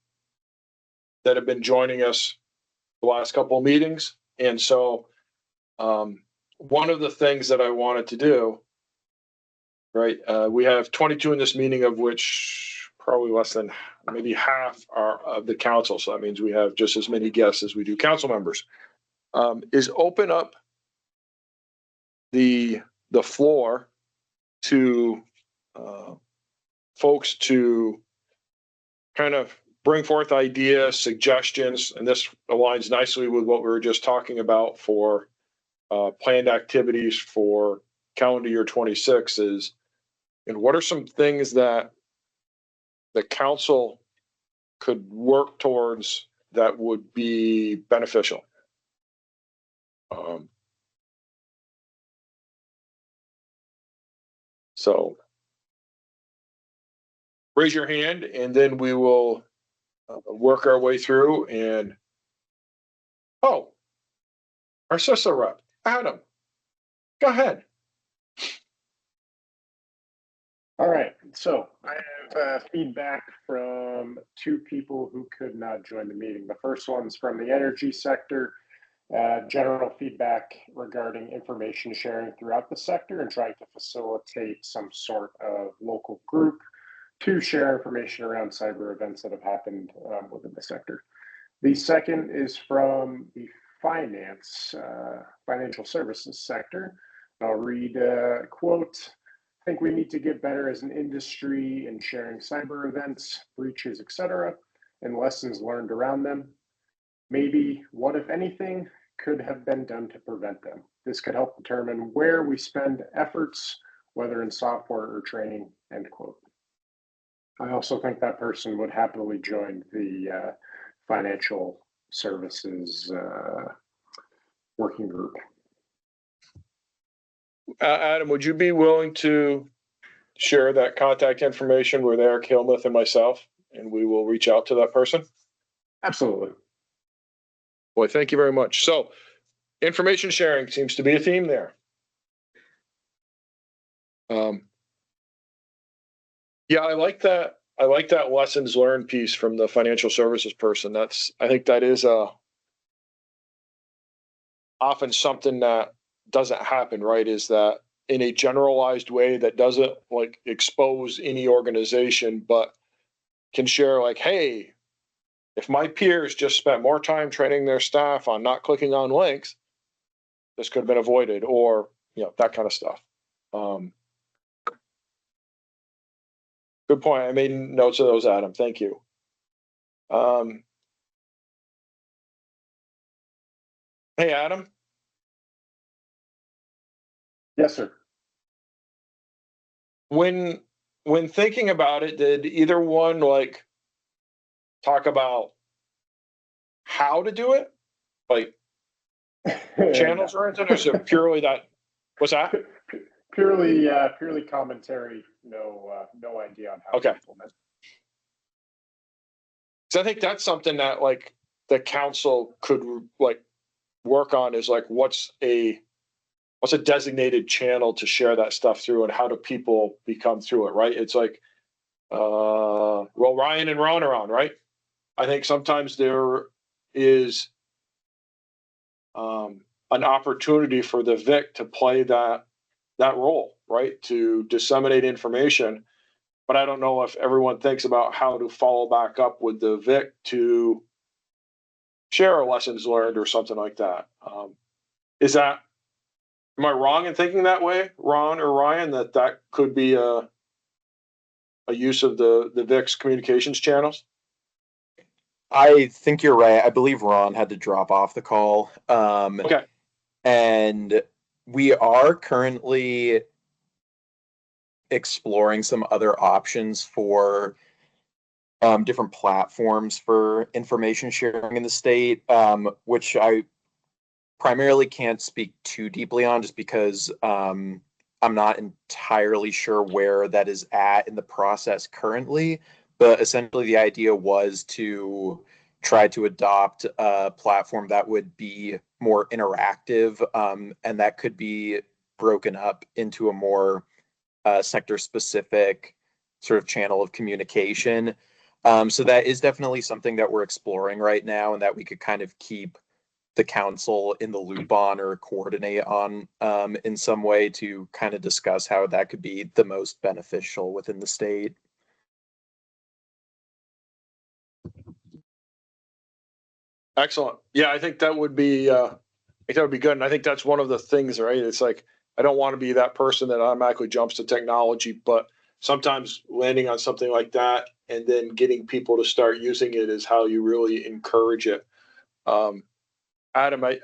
Speaker 1: have been joining us the last couple of meetings. And so one of the things that I wanted to do, right, we have 22 in this meeting, of which probably less than maybe half are of the council. So that means we have just as many guests as we do council members, is open up the floor to folks to kind of bring forth ideas, suggestions, and this aligns nicely with what we were just talking about for planned activities for calendar year 26 is, and what are some things that the council could work towards that would be beneficial? So raise your hand and then we will work our way through. And our CISA rep, Adam, go ahead.
Speaker 7: All right, so I have feedback from two people who could not join the meeting. The first one's from the energy sector, general feedback regarding information sharing throughout the sector and trying to facilitate some sort of local group to share information around cyber events that have happened within the sector. The second is from the financial services sector. I'll read a quote. I think we need to get better as an industry in sharing cyber events, breaches, etc., and lessons learned around them. Maybe what, if anything, could have been done to prevent them. This could help determine where we spend efforts, whether in software or training, end quote. I also think that person would happily join the financial services working group.
Speaker 1: Adam, would you be willing to share that contact information with Eric Hillmuth and myself, and we will reach out to that person?
Speaker 7: Absolutely.
Speaker 1: Boy, thank you very much. So information sharing seems to be a theme there. Yeah, I like that. I like that lessons learned piece from the financial services person. I think that is a often something that doesn't happen, right, is that in a generalized way that doesn't like expose any organization, but can share like, hey, if my peers just spent more time training their staff on not clicking on links, this could have been avoided, or that kind of stuff. Good point. I made notes of those, Adam. Thank you. Hey, Adam.
Speaker 7: Yes, sir.
Speaker 1: When thinking about it, did either one like talk about how to do it, like channels or anything, or is it purely that? What's that?
Speaker 7: Purely commentary. No idea on how
Speaker 1: Okay.
Speaker 7: to implement.
Speaker 1: So I think that's something that like the council could like work on, is like what's a designated channel to share that stuff through, and how do people become through it, right? It's like, well, Ryan and Ron are on, right? I think sometimes there is an opportunity for the VIC to play that role, right? To disseminate information. But I don't know if everyone thinks about how to follow back up with the VIC to share lessons learned or something like that. Am I wrong in thinking that way, Ron or Ryan, that could be a use of the VIC's communications channels?
Speaker 8: I think you're right. I believe Ron had to drop off the call.
Speaker 1: Okay.
Speaker 8: And we are currently exploring some other options for different platforms for information sharing in the state, which I primarily can't speak too deeply on, just because I'm not entirely sure where that is at in the process currently. But essentially, the idea was to try to adopt a platform that would be more interactive, and that could be broken up into a more sector-specific sort of channel of communication. So that is definitely something that we're exploring right now, and that we could kind of keep the council in the loop on, or coordinate on in some way, to kind of discuss how that could be the most beneficial within the state.
Speaker 1: Excellent. Yeah, I think that would be good. And I think that's one of the things, right? It's like, I don't want to be that person that automatically jumps to technology, but sometimes landing on something like that and then getting people to start using it is how you really encourage it. Adam, I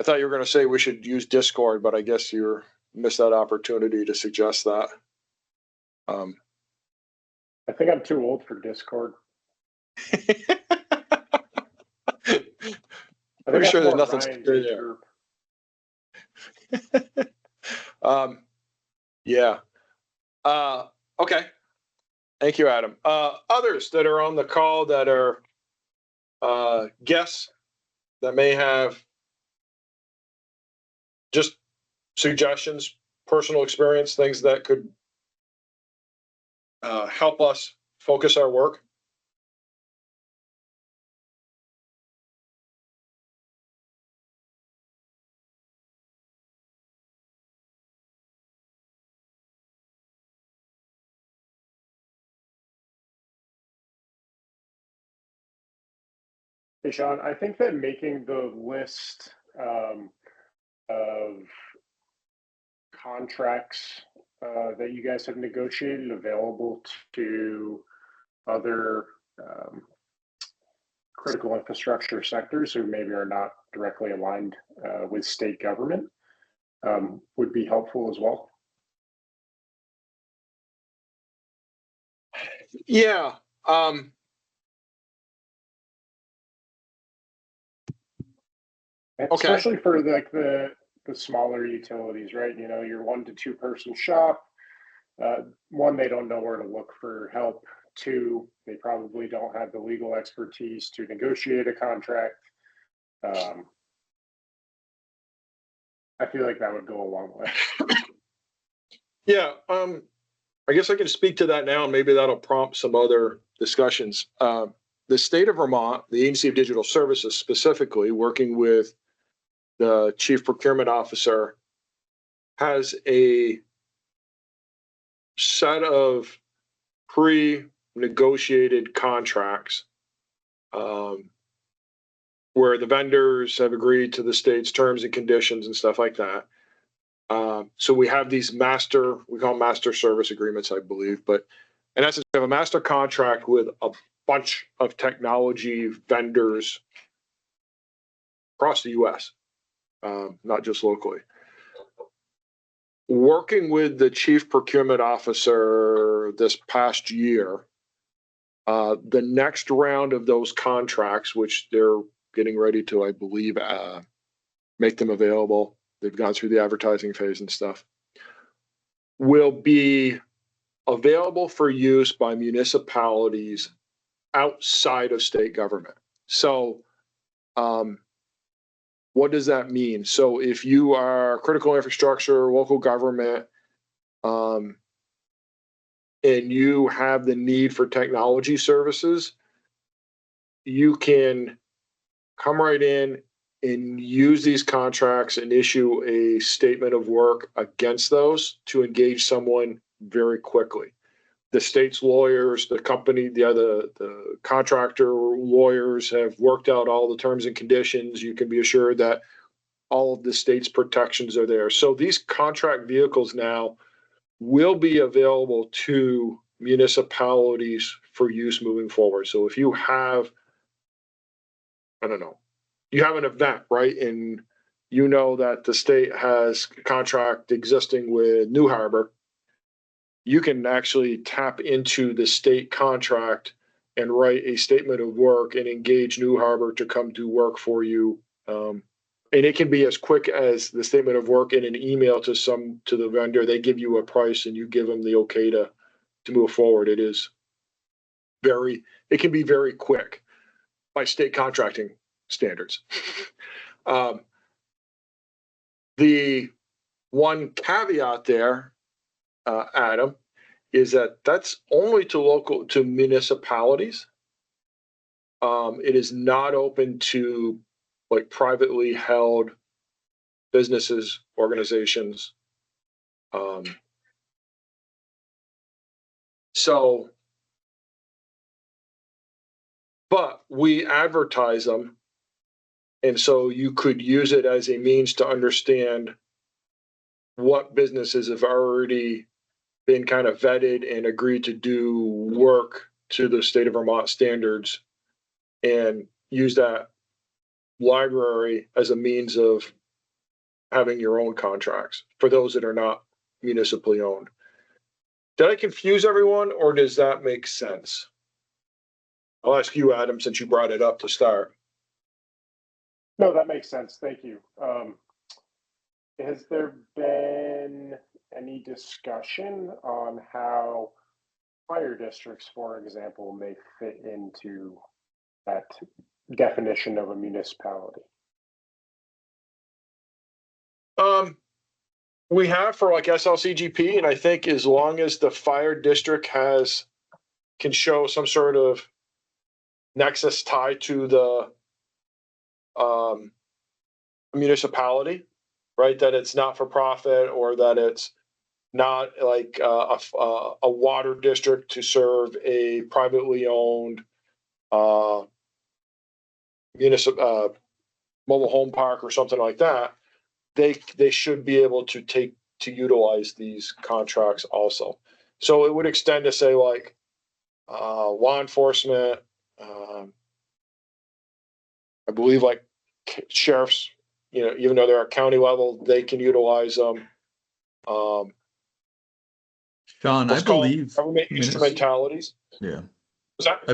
Speaker 1: thought you were going to say we should use Discord, but I guess you missed that opportunity to suggest that.
Speaker 7: I think I'm too old for Discord.
Speaker 1: I'm sure there's nothing secure there. Yeah. Okay. Thank you, Adam. Others that are on the call that are guests that may have just suggestions, personal experience, things that could help us focus our work.
Speaker 7: Hey, Sean, I think that making the list of contracts that you guys have negotiated available to other critical infrastructure sectors who maybe are not directly aligned with state government would be helpful as well.
Speaker 1: Yeah.
Speaker 7: Especially for like the smaller utilities, right? You know, your 1 to 2 person shop. One, they don't know where to look for help. 2, they probably don't have the legal expertise to negotiate a contract. I feel like that would go a long way.
Speaker 1: Yeah. I guess I can speak to that now, and maybe that'll prompt some other discussions. the state of Vermont, the Agency of Digital Services specifically, working with the chief procurement officer, has a set of pre-negotiated contracts where the vendors have agreed to the state's terms and conditions and stuff like that. So we have these we call them master service agreements, I believe, but in essence, we have a master contract with a bunch of technology vendors across the US, not just locally. Working with the chief procurement officer this past year, the next round of those contracts, which they're getting ready to, I believe, make them available. They've gone through the advertising phase and stuff, will be available for use by municipalities outside of state government. So, what does that mean? So if you are critical infrastructure, local government, and you have the need for technology services, you can come right in and use these contracts and issue a statement of work against those to engage someone very quickly. The state's lawyers, the company, the contractor lawyers have worked out all the terms and conditions. You can be assured that all of the state's protections are there. So these contract vehicles now will be available to municipalities for use moving forward. So if you have, I don't know, you have an event, right? And you know that the state has a contract existing with New Harbor, you can actually tap into the state contract and write a statement of work and engage New Harbor to come do work for you. And it can be as quick as the statement of work in an email to the vendor. They give you a price and you give them the okay to move forward. It can be very quick by state contracting standards. The one caveat there, Adam, is that that's only to municipalities. It is not open to like privately held businesses, organizations. But we advertise them. And so you could use it as a means to understand what businesses have already been kind of vetted and agreed to do work to the state of Vermont standards, and use that library as a means of having your own contracts for those that are not municipally owned. Did I confuse everyone, or does that make sense? I'll ask you, Adam, since you brought it up to start.
Speaker 7: No, that makes sense. Thank you. Has there been any discussion on how fire districts, for example, may fit into that definition of a municipality?
Speaker 1: We have for like SLCGP, and I think as long as the fire district can show some sort of nexus tied to the municipality, right? That it's not for profit, or that it's not like a water district to serve a privately owned municipal mobile home park or something like that. They should be able to utilize these contracts also. So it would extend to say like law enforcement, I believe like sheriffs, even though they're at county level, they can utilize them.
Speaker 3: Sean, I believe
Speaker 1: government instrumentalities.
Speaker 3: Yeah.
Speaker 1: What's that?
Speaker 3: I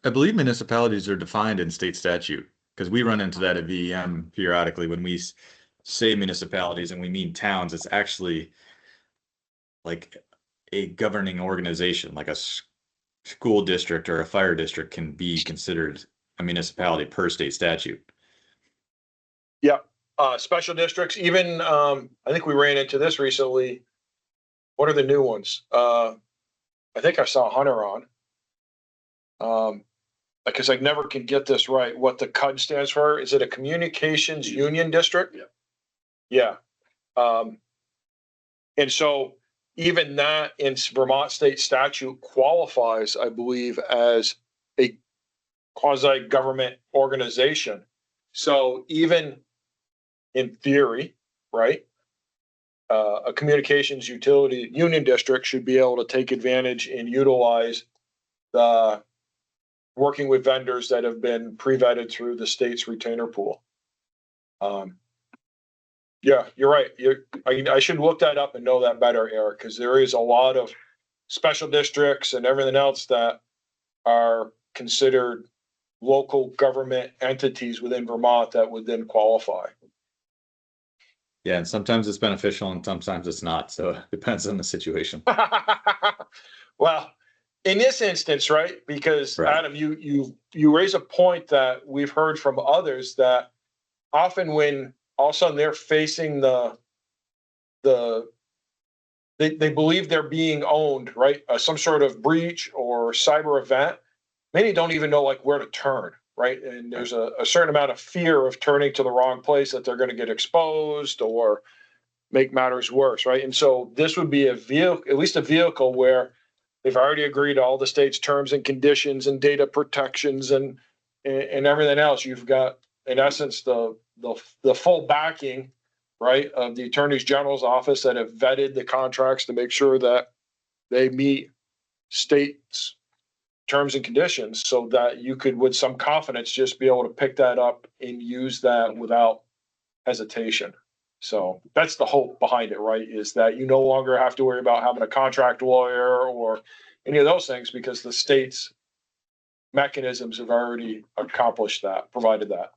Speaker 3: believe municipalities are defined in state statute, because we run into that at VEM periodically when we say municipalities and we mean towns. It's actually like a governing organization, like a school district or a fire district can be considered a municipality per state statute.
Speaker 1: Yeah. Special districts, even I think we ran into this recently. What are the new ones? I think I saw Hunter on. because I never can get this right, what the CUD stands for. Is it a communications union district?
Speaker 7: Yeah.
Speaker 1: Yeah. And so even that in Vermont state statute qualifies, I believe, as a quasi-government organization. So even in theory, right, a communications utility union district should be able to take advantage and utilize the working with vendors that have been pre-vetted through the state's retainer pool. Yeah, you're right. I should look that up and know that better, Eric, because there is a lot of special districts and everything else that are considered local government entities within Vermont that would then qualify.
Speaker 3: Yeah, and sometimes it's beneficial and sometimes it's not. So it depends on the situation.
Speaker 1: Well, in this instance, right? Because
Speaker 3: Right.
Speaker 1: Adam, you raise a point that we've heard from others that often when all of a sudden they're facing they believe they're being owned, right? Some sort of breach or cyber event. Many don't even know like where to turn, right? And there's a certain amount of fear of turning to the wrong place, that they're going to get exposed or make matters worse, right? And so this would be a vehicle, at least a vehicle where they've already agreed to all the state's terms and conditions and data protections and everything else. You've got, in essence, the full backing, right, of the Attorney General's office that have vetted the contracts to make sure that they meet state's terms and conditions, so that you could, with some confidence, just be able to pick that up and use that without hesitation. So that's the hope behind it, right? Is that you no longer have to worry about having a contract lawyer or any of those things, because the state's mechanisms have already accomplished that, provided that.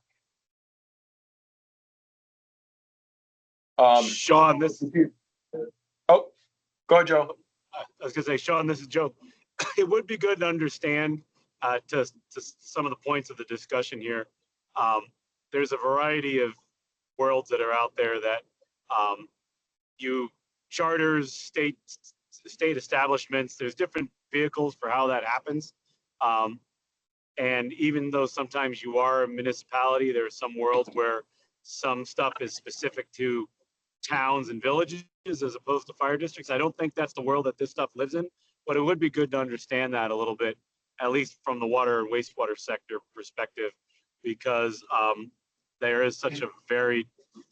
Speaker 2: Sean,
Speaker 1: Oh, go ahead, Joe.
Speaker 2: I was gonna say, Sean, this is Joe. It would be good to understand to some of the points of the discussion here. There's a variety of worlds that are out there that you charters, state establishments. There's different vehicles for how that happens. And even though sometimes you are a municipality, there are some worlds where some stuff is specific to towns and villages as opposed to fire districts. I don't think that's the world that this stuff lives in, but it would be good to understand that a little bit, at least from the water and wastewater sector perspective, because there is such a varied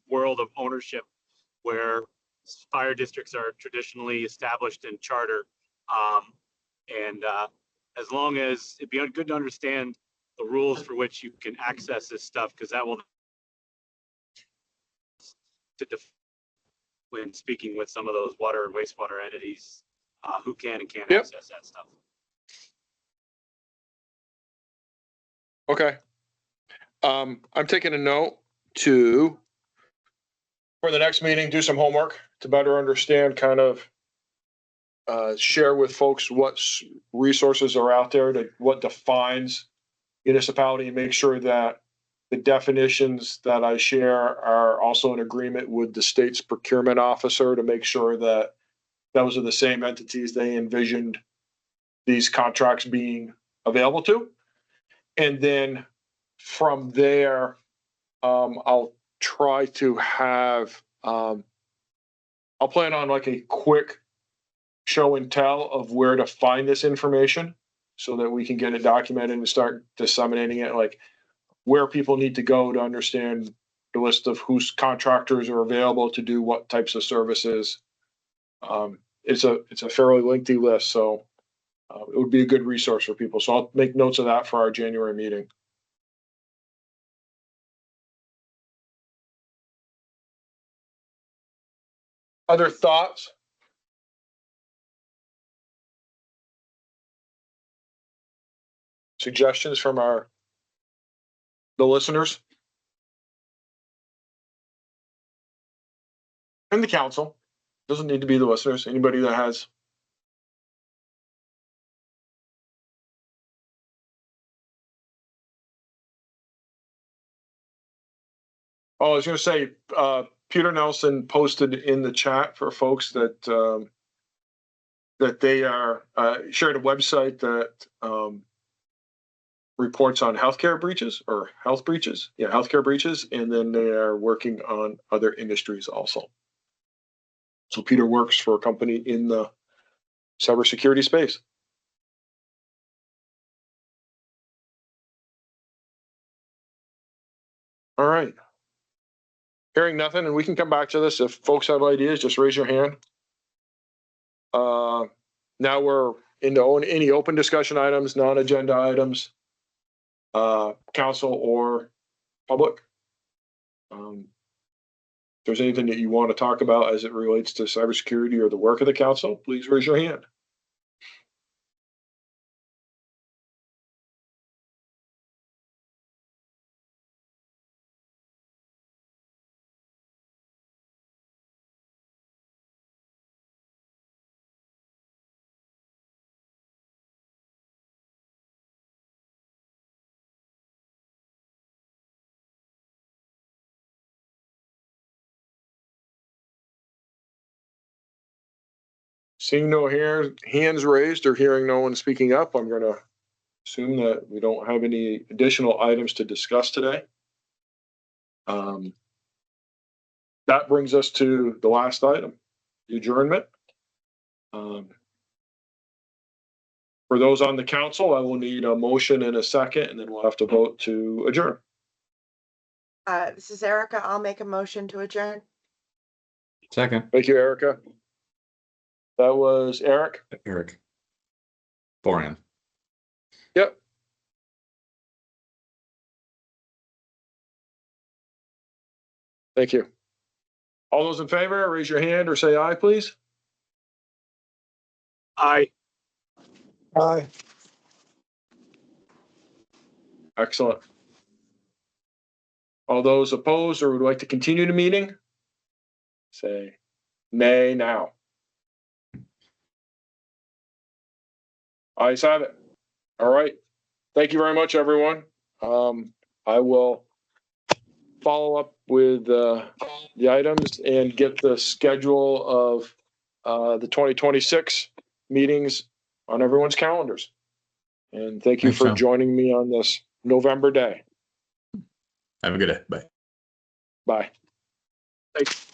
Speaker 2: world of ownership where fire districts are traditionally established in charter. As long as it'd be good to understand the rules for which you can access this stuff, because that will when speaking with some of those water and wastewater entities who can and can't access that stuff.
Speaker 1: Okay. I'm taking a note to, for the next meeting, do some homework to better understand, kind of share with folks what resources are out there, to what defines municipality, and make sure that the definitions that I share are also in agreement with the state's procurement officer, to make sure that those are the same entities they envisioned these contracts being available to. And then from there, I'll try to have, I'll plan on like a quick show and tell of where to find this information, so that we can get it documented and start disseminating it, like where people need to go to understand the list of whose contractors are available to do what types of services. It's a fairly lengthy list, so it would be a good resource for people. So I'll make notes of that for our January meeting. Other thoughts? Suggestions from the listeners? And the council. Doesn't need to be the listeners, anybody that has. Oh, I was going to say, Peter Nelson posted in the chat for folks that that they are shared a website that reports on healthcare breaches or health breaches. Yeah, healthcare breaches. And then they are working on other industries also. So Peter works for a company in the cybersecurity space. All right. Hearing nothing, and we can come back to this. If folks have ideas, just raise your hand. Now we're into any open discussion items, non-agenda items, council or public. If there's anything that you want to talk about as it relates to cybersecurity or the work of the council, please raise your hand. Seeing no hands raised or hearing no one speaking up, I'm going to assume that we don't have any additional items to discuss today. That brings us to the last item, the adjournment. For those on the council, I will need a motion and a second, and then we'll have to vote to adjourn.
Speaker 5: This is Erica. I'll make a motion to adjourn.
Speaker 3: Second,
Speaker 1: Thank you, Erica. That was Eric.
Speaker 3: Eric. Boran.
Speaker 1: Yep. Thank you. All those in favor, raise your hand or say aye, please.
Speaker 2: Aye.
Speaker 6: Aye.
Speaker 1: Excellent. All those opposed or would like to continue the meeting, say nay now. Ayes have it. All right. Thank you very much, everyone. I will follow up with the items and get the schedule of the 2026 meetings on everyone's calendars. And thank you
Speaker 3: Thanks,
Speaker 1: for
Speaker 3: Tom.
Speaker 1: joining me on this November day.
Speaker 3: Have a good day. Bye.
Speaker 1: Bye.
Speaker 2: Thanks.